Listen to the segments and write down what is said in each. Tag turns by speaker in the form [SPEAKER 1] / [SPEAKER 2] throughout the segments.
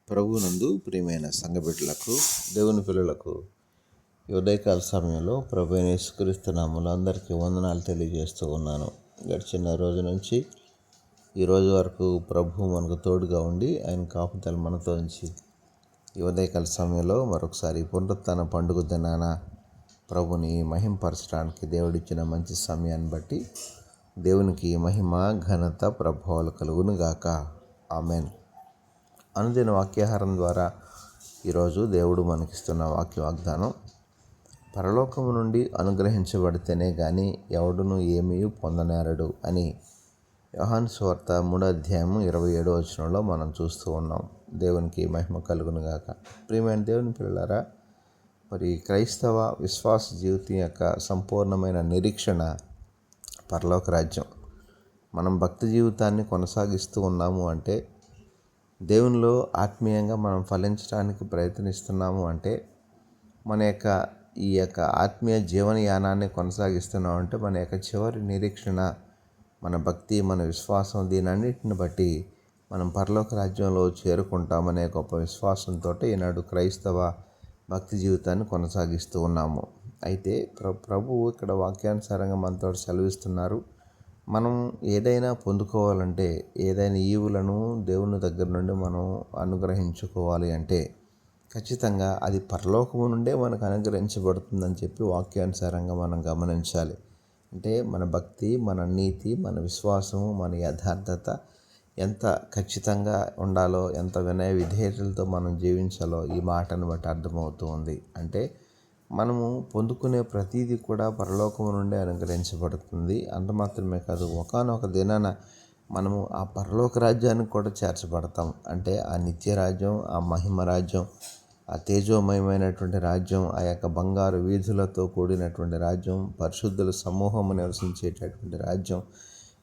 [SPEAKER 1] ప్రభువునందు ప్రియమైన సంఘబిడ్డలకు, దేవుని పిల్లలకు ఈ ఉదయకాల సమయంలో ప్రభు అయిన యేసుక్రీస్తు నామములో అందరికీ వందనాలు తెలియజేస్తూ ఉన్నాను. గడిచిన రోజు నుంచి ఈ రోజు వరకు ప్రభు మనకు తోడుగా ఉండి ఆయన కాపుదల మనతో ఉంచి ఈ ఉదయకాల సమయంలో మరొకసారి పునరుత్థాన పండుగ దినాన ప్రభుని మహింపరచడానికి దేవుడిచ్చిన మంచి సమయాన్ని బట్టి దేవునికి మహిమ, ఘనత, ప్రభావాలు కలుగును గాక. ఆమెన్. అనుదిన వాక్యాహారం ద్వారా ఈరోజు దేవుడు మనకిస్తున్న వాగ్దానం, పరలోకము నుండి అనుగ్రహించబడితేనే కానీ ఎవడును ఏమీ పొందనేరడు అని యోహాను సువార్త 3:27 మనం చూస్తూ ఉన్నాం. దేవునికి మహిమ కలుగును గాక. ప్రియమైన దేవుని పిల్లలారా, మరి క్రైస్తవ విశ్వాస జీవితం యొక్క సంపూర్ణమైన నిరీక్షణ పరలోక రాజ్యం. మనం భక్తి జీవితాన్ని కొనసాగిస్తూ ఉన్నాము అంటే, దేవునిలో ఆత్మీయంగా మనం ఫలించడానికి ప్రయత్నిస్తున్నాము అంటే, మన యొక్క ఈ యొక్క ఆత్మీయ జీవనయానాన్ని కొనసాగిస్తున్నాం అంటే, మన యొక్క చివరి నిరీక్షణ మన భక్తి, మన విశ్వాసం, దీనన్నిటిని బట్టి మనం పరలోక రాజ్యంలో చేరుకుంటామనే గొప్ప విశ్వాసంతో ఈనాడు క్రైస్తవ భక్తి జీవితాన్ని కొనసాగిస్తూ ఉన్నాము. అయితే ప్రభువు ఇక్కడ వాక్యానుసారంగా మనతో సెలవిస్తున్నారు. మనం ఏదైనా పొందుకోవాలంటే, ఏదైనా ఈవులను దేవుని దగ్గర నుండి మనం అనుగ్రహించుకోవాలి అంటే ఖచ్చితంగా అది పరలోకము నుండే మనకు అనుగ్రహించబడుతుందని చెప్పి వాక్యానుసారంగా మనం గమనించాలి. అంటే మన భక్తి, మన నీతి, మన విశ్వాసము, మన యథార్థత ఎంత ఖచ్చితంగా ఉండాలో, ఎంత వినయ విధేయతలతో మనం జీవించాలో ఈ మాటను బట్టి అర్థమవుతూ ఉంది. అంటే మనము పొందుకునే ప్రతీది కూడా పరలోకము నుండి అనుగ్రహించబడుతుంది. అంత మాత్రమే కాదు, ఒకానొక దినాన మనము ఆ పరలోక రాజ్యానికి కూడా చేర్చబడతాం. అంటే ఆ నిత్య రాజ్యం, ఆ మహిమ రాజ్యం, ఆ తేజోమయమైనటువంటి రాజ్యం, ఆ యొక్క బంగారు వీధులతో కూడినటువంటి రాజ్యం, పరిశుద్ధుల సమూహము నివసించేటటువంటి రాజ్యం,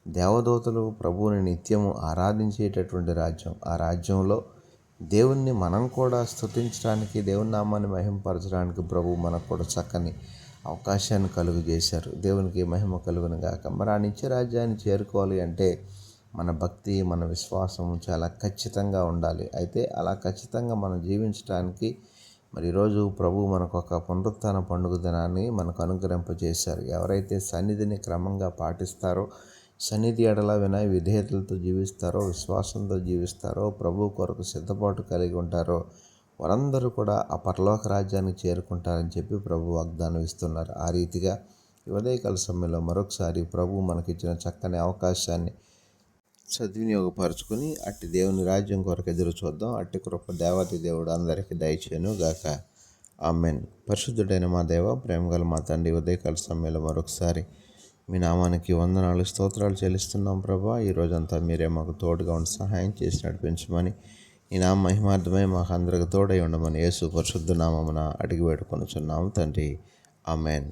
[SPEAKER 1] దేవదూతలు ప్రభువుని నిత్యము ఆరాధించేటటువంటి రాజ్యం. ఆ రాజ్యంలో దేవుణ్ణి మనం కూడా స్తుతించడానికి, దేవుని నామాన్ని మహిమపరచడానికి ప్రభు మనకు కూడా చక్కని అవకాశాన్ని కలుగు చేశారు. దేవునికి మహిమ కలుగును గాక. మరి ఆ నిత్య రాజ్యాన్ని చేరుకోవాలి అంటే మన భక్తి, మన విశ్వాసం చాలా ఖచ్చితంగా ఉండాలి. అయితే అలా ఖచ్చితంగా మనం జీవించడానికి మరి ఈరోజు ప్రభు మనకు ఒక పునరుత్థాన పండుగ దినాన్ని మనకు అనుగ్రహింపజేశారు. ఎవరైతే సన్నిధిని క్రమంగా పాటిస్తారో, సన్నిధి ఎడల వినయ విధేయతలతో జీవిస్తారో, విశ్వాసంతో జీవిస్తారో, ప్రభు కొరకు సిద్ధపాటు కలిగి ఉంటారో వారందరూ కూడా ఆ పరలోక రాజ్యానికి చేరుకుంటారని చెప్పి ప్రభు వాగ్దానం ఇస్తున్నారు. ఆ రీతిగా ఉదయకాల సమయంలో మరొకసారి ప్రభు మనకిచ్చిన చక్కని అవకాశాన్ని సద్వినియోగపరచుకొని అట్టి దేవుని రాజ్యం కొరకు ఎదురు చూద్దాం. అట్టి కృప దేవాతి దేవుడు అందరికీ దయచేయను గాక. ఆమెన్. పరిశుద్ధుడైన మా దేవ, ప్రేమగల మా తండ్రి, ఉదయకాల సమయంలో మరొకసారి మీ నామానికి వందనాలు, స్తోత్రాలు చెల్లిస్తున్నాం ప్రభా. ఈ రోజంతా మీరే మాకు తోడుగా ఉండి సహాయం చేసి నడిపించమని, ఈ నామ మహిమార్థమై మాకు అందరికి తోడై ఉండమని యేసు పరిశుద్ధ నామమున అడిగి వేడుకొనుచున్నాము తండ్రి. ఆమెన్.